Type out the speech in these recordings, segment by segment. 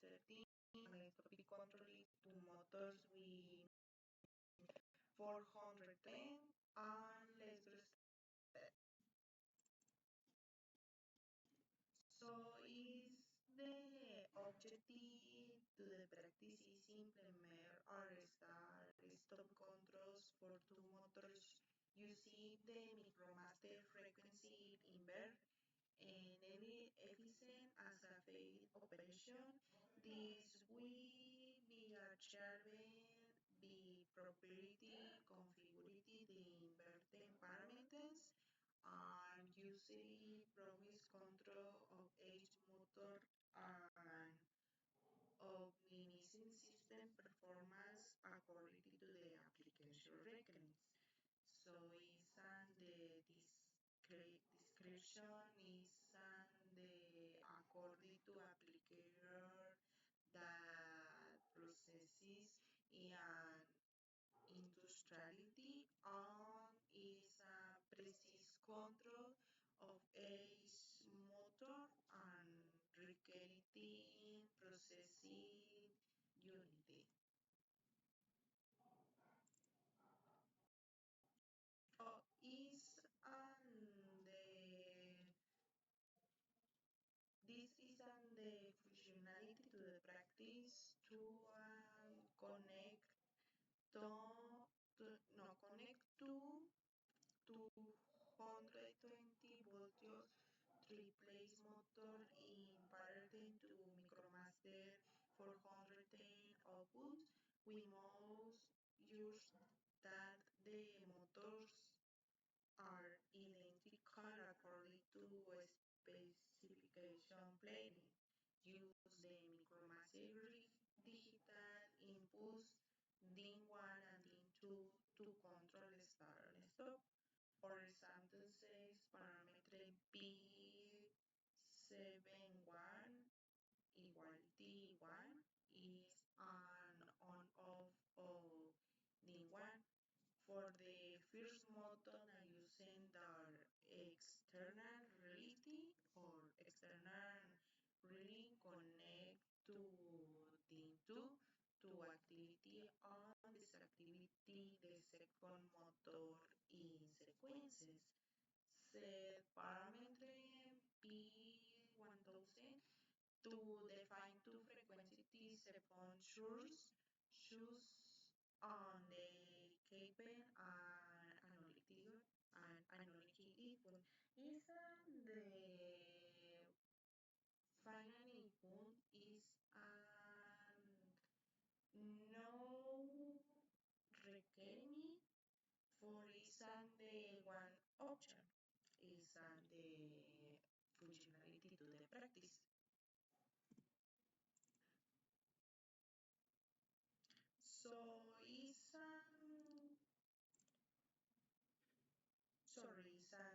13 and stop control to motors with 410 and let's get started. So is the objective to the practice is implement or start stop controls for two motors using the micromaster frequency invert and every efficient as a phase operation. This will be achieving the property configurity the inverting parameters and usually promise control of each motor and of minimizing system performance according to the application requirements. So is the description is the according to applicator that processes and industriality and is a precise control of each motor and requiring processing unity. Is the this is the functionality to the practice to connect to, connect to 220 volts three-phase motor in parallel to Micromaster 410 output. We must use that the motors are identical according to specification planning. Use the Micromaster digital inputs DIN1 and DIN2 to control start and stop. For example, says parameter P71 equal D1 is an on-off of D1. For the first method, I'm using the external reality or external reading connect to D2 to activity on disactivity the second motor in sequences. Set parameter P1000 to define two frequencies upon choose on the cable and analytic input. Is the final input is no requirement for is the one option is the functionality to the practice. So is sorry is the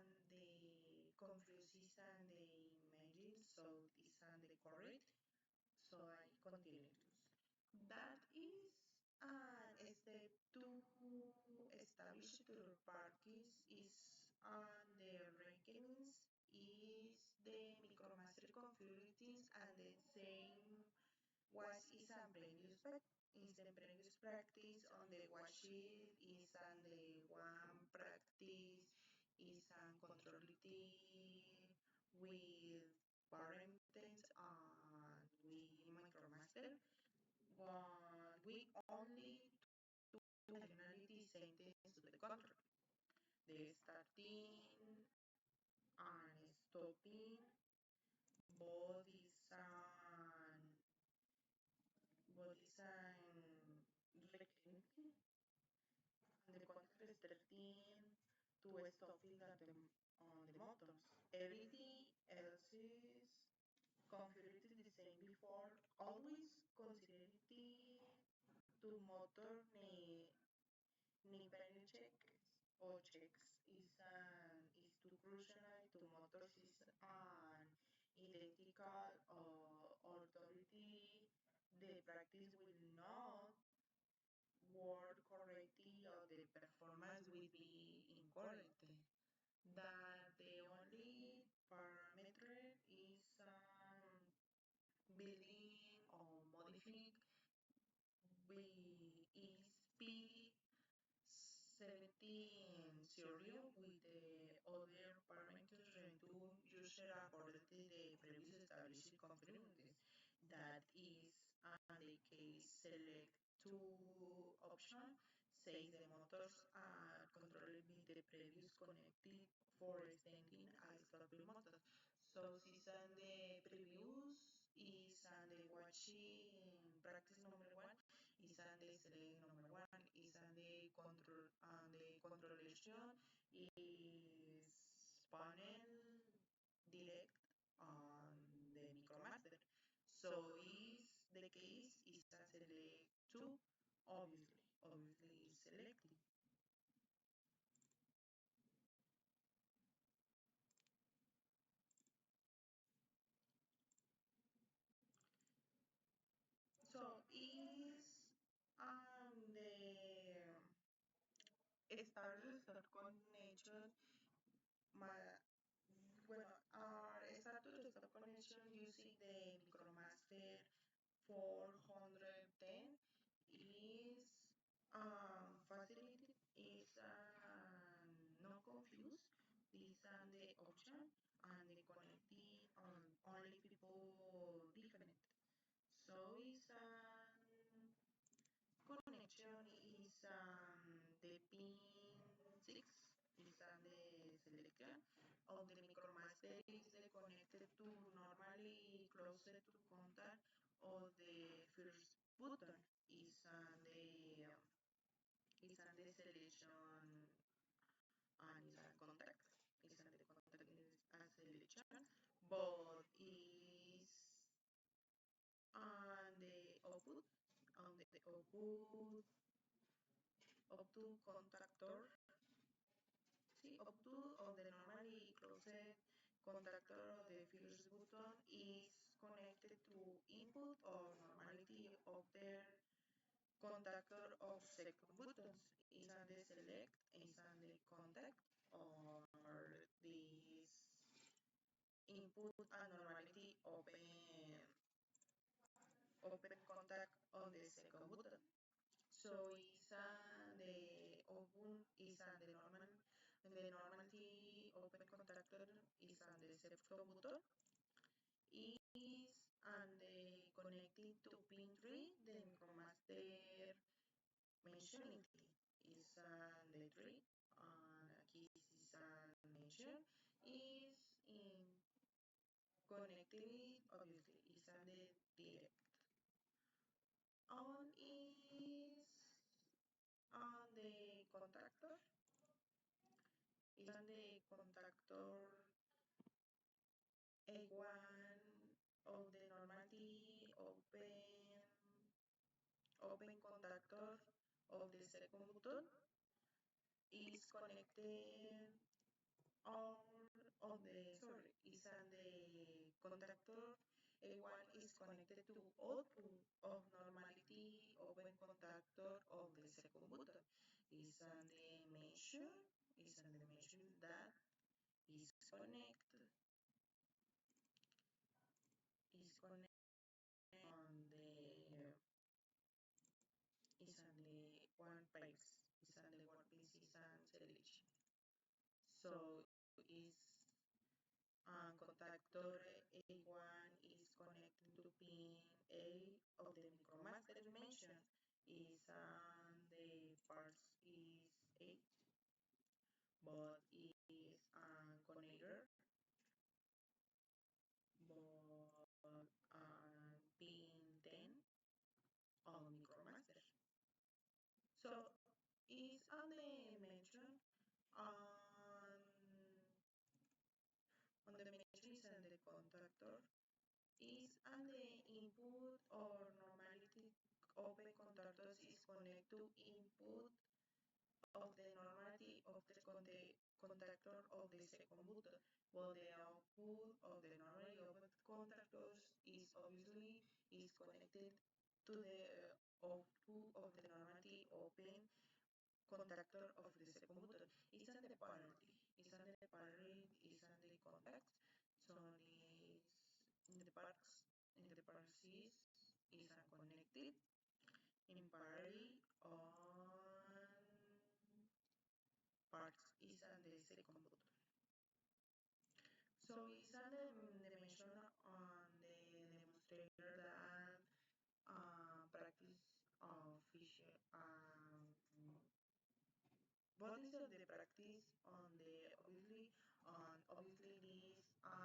confused is the imagine so is the correct. So I continue. That is a step to establish the parties is the rankings is the micromaster configurations and the same was is a previous is the previous practice on the worksheet is on the one practice is on controlity with parents and we micromaster but we only two functionality sentence to the control. The starting and stopping bodies and reclining and the control is 13 to stopping on the motors. Everything else is configured the same before. Always consider the to motor ni penny checks or checks is too crucial to motors is an identical or authority the practice will not work correctly or the performance will be incorrect. That the only parameter is building or in serial with the other parameters return user according to the previous established configurations. That is, the case select two option says the motors are controlled with the previous connected for extending a stopping motors. So since on the previous is on the watching practice number one is on the select number one is on the control and the controlation is panel direct on the micromaster. So is the case is a select two, obviously selected. So is the start connection ma, bueno, our start to stop connection using the micromaster 410 is facilitated is no confuse this and the option and the connecting on only people different. So is connection is the pin 6 is the selection of the micromaster is the connected to normally closer to contact of the first button is on the selection and is a contact is on the contact is a selection but is on the output on the output up to contactor. See, up to of the normally closed contactor of the first button is connected to input or normality of the contactor of second buttons. Is on the select, is on the contact, or this input and normality open contact on the second button. So is the open is the normality open contactor is on the second button is and the connecting to pin 3 the micromaster mentionality is on the 3 and aquí is mention is in connectivity obviously is on the direct on is on the contactor is on the contactor A1 of the normality open contactor of the second button is connected on is on the contactor A1 is connected to output of normality open contactor of the second button is on the mention that is connected on the is on the one pipes is on the one piece is on selection. So is contactor A1 is connected to pin A of the micromaster mention is on the parts is 8 but is on connector but on pin 10 of micromaster. So is on the mention on the mention is on the contactor is on the input or normality open contactors is connected to input of the normality of the contactor of the second button, while the output of the normally open contactors is obviously is connected to the output of the normality open contactor of the second button. It's on the parity. It's on the parity. It's on the contact. So in the parts is unconnected in parity on a computer. So it's an dimension on the demonstrator that practice of Fisher. What is the practice on the obviously this second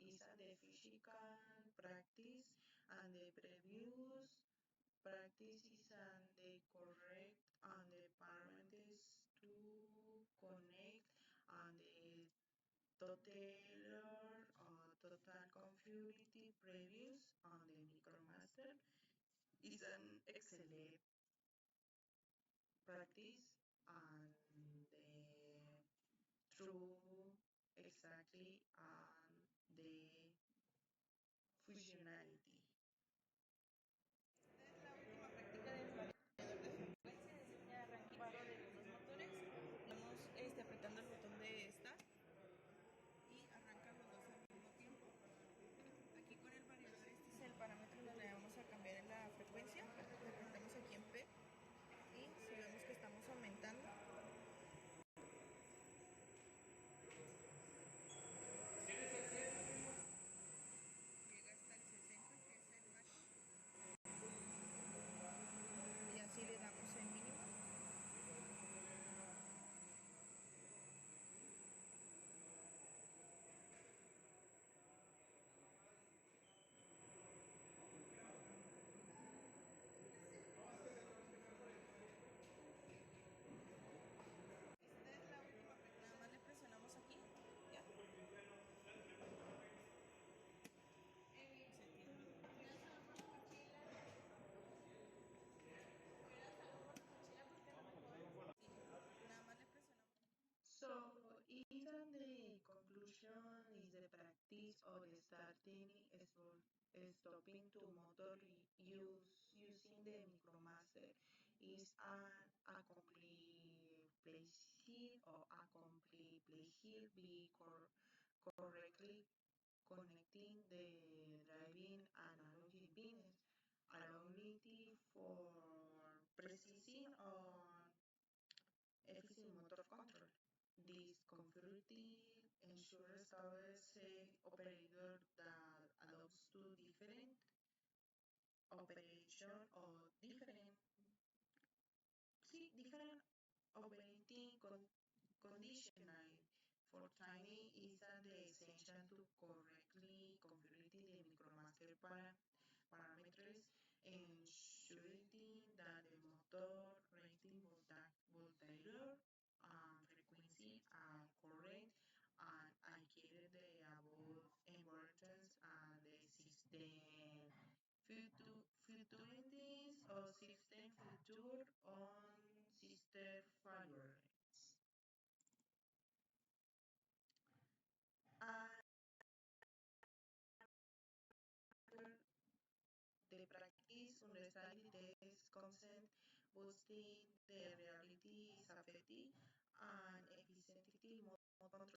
is on the physical practice and the previous practice is on the correct and the parameters to connect and the total configurability previous on the MicroMaster is an excellent practice and the true exactly on the functionality. La última práctica del variador de frecuencia es el arranque de los dos motores. Vamos apretando el botón de start y arrancan los dos al mismo tiempo. Aquí con el variador este es el parámetro donde le vamos a cambiar en la frecuencia. Le apretamos aquí en P y si vemos que estamos aumentando, llega hasta el 60, que es el máximo, y así le damos el mínimo. Esta es la última, nada más le presionamos aquí, ya. Se tiene. Nada más le presionamos. So, even the conclusion is the practice of the starting stopping to motor using the MicroMaster is a complete playfield or a complete playfield be correctly connecting the driving analogy pins, allowing for precision on efficient motor control. This configurability ensures stable operator that allows to different operation or different operating conditional for training is the essential to correctly configure the MicroMaster parameters, ensuring that the motor rating voltage frequency are correct and accurate the above importance and the system futurities or system future on system failures. And the practice understanding test consent boosting the reality safety and efficiency mode control